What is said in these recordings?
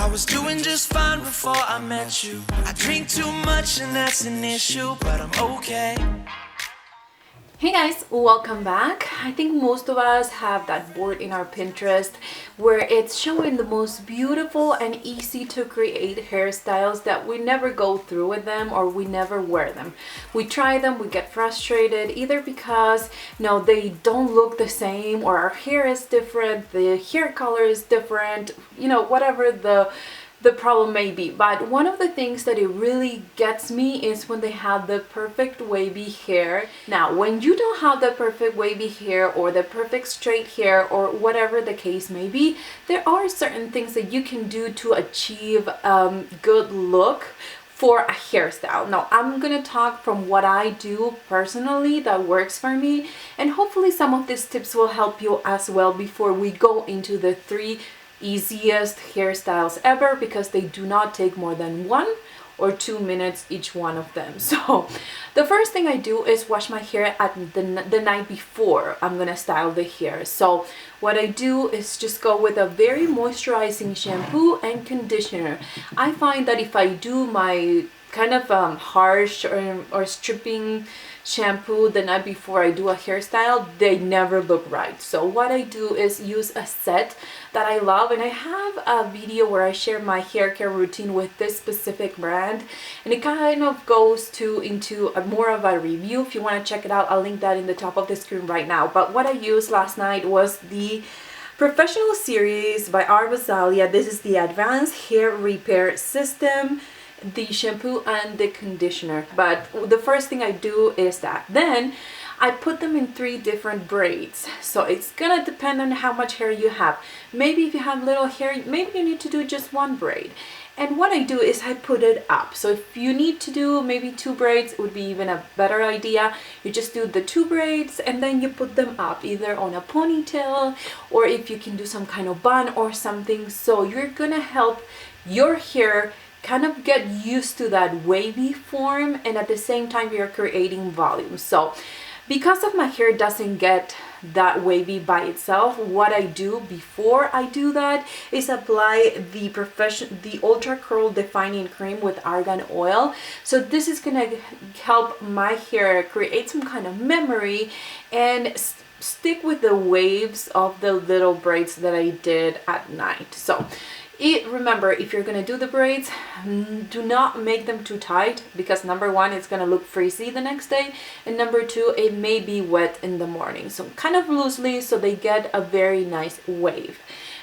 I was doing just fine before I met you. I drink too much and that's an issue, but I'm okay. Hey guys, welcome back. I think most of us have that board in our Pinterest where it's showing the most beautiful and easy to create hairstyles that we never go through with them or we never wear them. We try them, we get frustrated either because they don't look the same or our hair is different, the hair color is different, whatever the problem may be. But one of the things that it really gets me is when they have the perfect wavy hair. Now, when you don't have the perfect wavy hair or the perfect straight hair or whatever the case may be, there are certain things that you can do to achieve good look for a hairstyle. Now, I'm gonna talk from what I do personally that works for me, and hopefully some of these tips will help you as well before we go into the 3 easiest hairstyles ever, because they do not take more than 1 or 2 minutes each one of them. So the first thing I do is wash my hair at the night before I'm gonna style the hair. So what I do is just go with a very moisturizing shampoo and conditioner. I find that if I do my kind of harsh or stripping shampoo the night before I do a hairstyle, they never look right. So what I do is use a set that I love, and I have a video where I share my hair care routine with this specific brand, and it kind of goes into more of a review. If you want to check it out, I'll link that in the top of the screen right now. But what I used last night was the Professional Series by Arbazalia. This is the Advanced Hair Repair System, the shampoo and the conditioner. But the first thing I do is that then I put them in 3 different braids. So it's gonna depend on how much hair you have. Maybe if you have little hair, maybe you need to do just 1 braid. And what I do is I put it up. So if you need to do maybe 2 braids, it would be even a better idea. You just do the 2 braids and then you put them up either on a ponytail, or if you can do some kind of bun or something. So you're gonna help your hair kind of get used to that wavy form, and at the same time you're creating volume. So because of my hair doesn't get that wavy by itself, what I do before I do that is apply the Ultra Curl Defining Cream with argan oil. So this is gonna help my hair create some kind of memory and stick with the waves of the little braids that I did at night. So remember, if you're gonna do the braids, do not make them too tight, because number 1, it's gonna look frizzy the next day, and number 2, it may be wet in the morning. So kind of loosely so they get a very nice wave.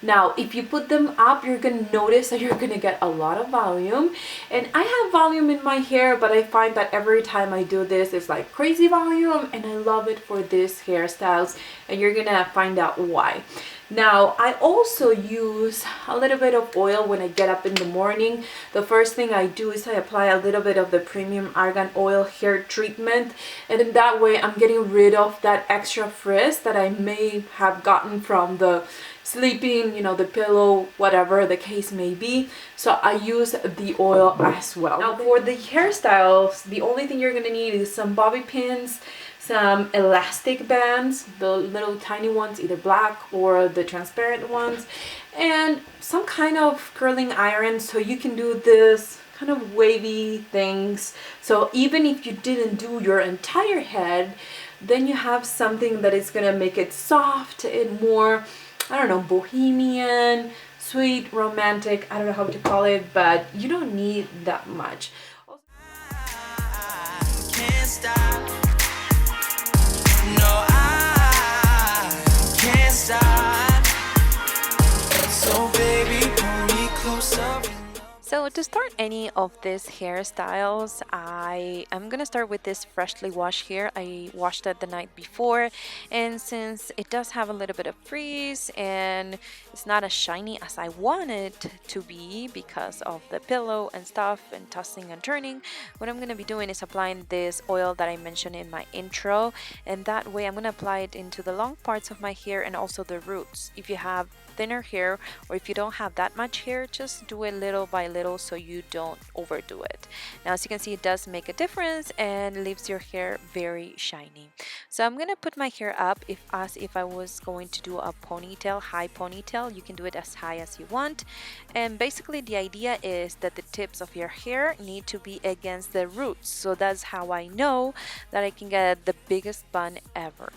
Now, if you put them up, you're gonna notice that you're gonna get a lot of volume. And I have volume in my hair, but I find that every time I do this, it's like crazy volume, and I love it for these hairstyles, and you're gonna find out why. Now, I also use a little bit of oil when I get up in the morning. The first thing I do is I apply a little bit of the premium argan oil hair treatment, and in that way I'm getting rid of that extra frizz that I may have gotten from the sleeping, the pillow, whatever the case may be. So I use the oil as well. Now for the hairstyles, the only thing you're gonna need is some bobby pins, some elastic bands, the little tiny ones, either black or the transparent ones, and some kind of curling iron so you can do this kind of wavy things. So even if you didn't do your entire head, then you have something that is gonna make it soft and more, I don't know, bohemian, sweet, romantic, I don't know how to call it, but you don't need that much. I can't stop. No, I can't stop. So baby, pull me closer. So to start any of these hairstyles, I'm gonna start with this freshly washed hair. I washed it the night before, and since it does have a little bit of frizz and it's not as shiny as I want it to be because of the pillow and stuff and tossing and turning, what I'm gonna be doing is applying this oil that I mentioned in my intro, and that way I'm gonna apply it into the long parts of my hair and also the roots. If you have thinner hair, or if you don't have that much hair, just do it little by little so you don't overdo it. Now, as you can see, it does make a difference and leaves your hair very shiny. So I'm gonna put my hair up as if I was going to do a ponytail, high ponytail. You can do it as high as you want. And basically the idea is that the tips of your hair need to be against the roots. So that's how I know that I can get the biggest bun ever.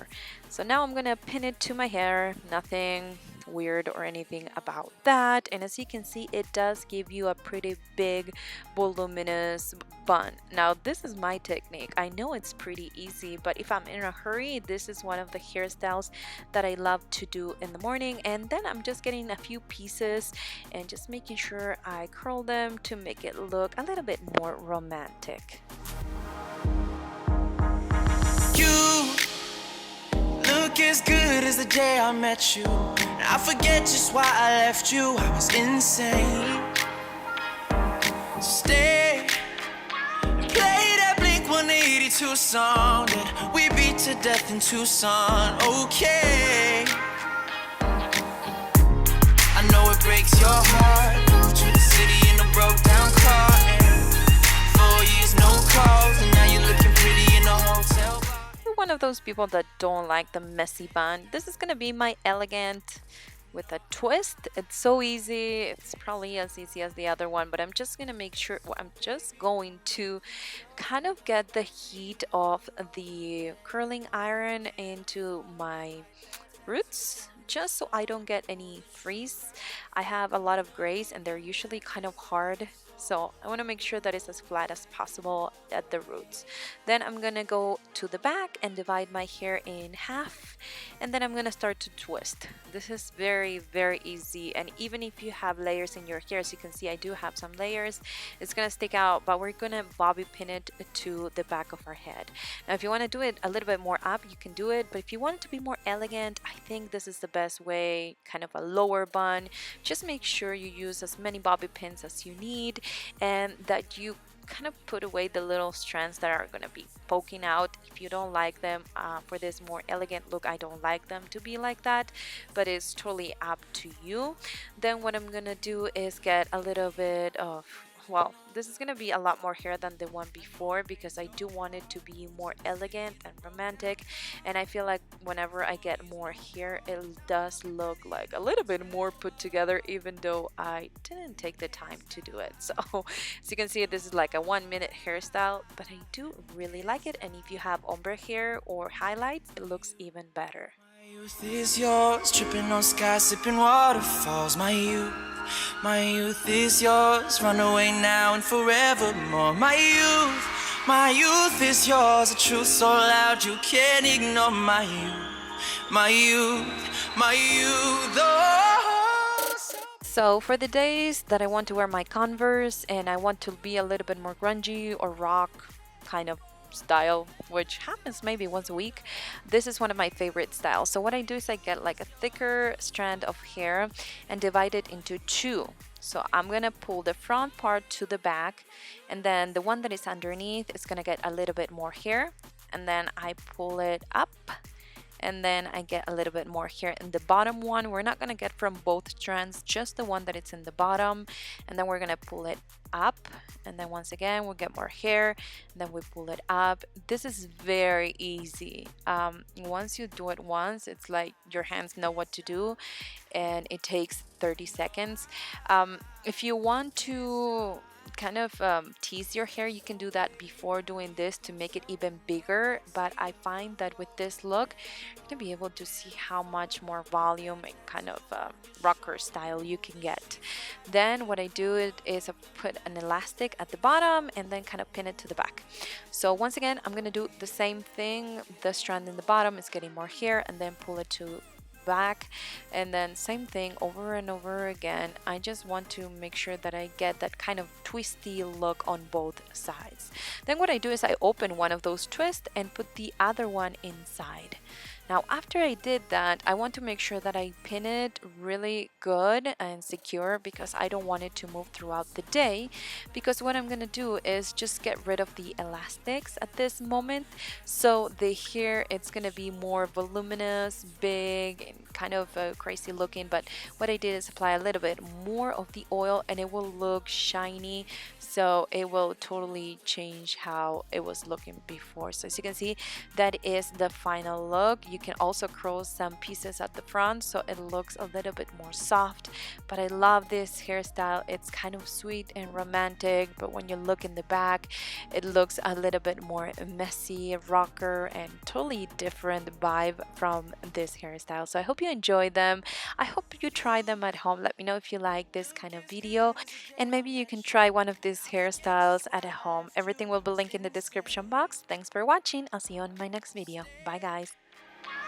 So now I'm gonna pin it to my hair, nothing weird or anything about that. And as you can see, it does give you a pretty big voluminous bun. Now this is my technique. I know it's pretty easy, but if I'm in a hurry, this is one of the hairstyles that I love to do in the morning. And then I'm just getting a few pieces and just making sure I curl them to make it look a little bit more romantic. You look as good as the day I met you. And I forget just why I left you. I was insane. Stay and play that Blink 182 song that we beat to death in Tucson. Okay, I know it breaks your heart. Moved to the city in a broke down car, and 4 years no calls, and now you're looking pretty in a hotel bar. One of those people that don't like the messy bun. This is gonna be my elegant with a twist. It's so easy. It's probably as easy as the other one, but I'm just gonna make sure, I'm just going to kind of get the heat of the curling iron into my roots, just so I don't get any frizz. I have a lot of grays and they're usually kind of hard, so I want to make sure that it's as flat as possible at the roots. Then I'm gonna go to the back and divide my hair in half, and then I'm gonna start to twist. This is very, very easy, and even if you have layers in your hair, as you can see I do have some layers, it's gonna stick out, but we're gonna bobby pin it to the back of our head. Now if you want to do it a little bit more up, you can do it, but if you want it to be more elegant, I think this is the best way, kind of a lower bun. Just make sure you use as many bobby pins as you need, and that you kind of put away the little strands that are going to be poking out. If you don't like them for this more elegant look, I don't like them to be like that, but it's totally up to you. Then what I'm going to do is get a little bit of, well, this is going to be a lot more hair than the one before because I do want it to be more elegant and romantic, and I feel like whenever I get more hair, it does look like a little bit more put together, even though I didn't take the time to do it. So as you can see, this is like a 1-minute hairstyle, but I do really like it, and if you have ombre hair or highlights, it looks even better. My youth is yours, tripping on skies, sipping waterfalls. My youth is yours, run away now and forevermore. My youth is yours, a truth so loud you can't ignore. My youth, oh. So for the days that I want to wear my Converse and I want to be a little bit more grungy or rock kind of style, which happens maybe once a week, this is one of my favorite styles. So what I do is I get like a thicker strand of hair and divide it into two. So I'm gonna pull the front part to the back, and then the one that is underneath is gonna get a little bit more hair, and then I pull it up, and then I get a little bit more hair in the bottom one. We're not gonna get from both strands, just the one that it's in the bottom, and then we're gonna pull it up, and then once again we'll get more hair, and then we pull it up. This is very easy. Once you do it once, it's like your hands know what to do, and it takes 30 seconds. If you want to kind of tease your hair, you can do that before doing this to make it even bigger, but I find that with this look you're gonna be able to see how much more volume and kind of rocker style you can get. Then what I do is I put an elastic at the bottom and then kind of pin it to the back. So once again I'm gonna do the same thing. The strand in the bottom is getting more hair, and then pull it to back, and then same thing over and over again. I just want to make sure that I get that kind of twisty look on both sides. Then what I do is I open one of those twists and put the other one inside. Now after I did that, I want to make sure that I pin it really good and secure, because I don't want it to move throughout the day, because what I'm gonna do is just get rid of the elastics at this moment, so the hair, it's gonna be more voluminous, big, and kind of crazy looking, but what I did is apply a little bit more of the oil and it will look shiny, so it will totally change how it was looking before. So as you can see, that is the final look. You can also curl some pieces at the front so it looks a little bit more soft, but I love this hairstyle. It's kind of sweet and romantic, but when you look in the back, it looks a little bit more messy, rocker, and totally different vibe from this hairstyle. So I hope you enjoy them. I hope you try them at home. Let me know if you like this kind of video, and maybe you can try one of these hairstyles at home. Everything will be linked in the description box. Thanks for watching. I'll see you on my next video. Bye guys.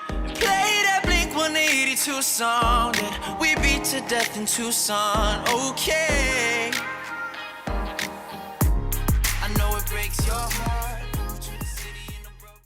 Play that Blink 182 song that we beat to death in Tucson. Okay, I know it breaks your heart.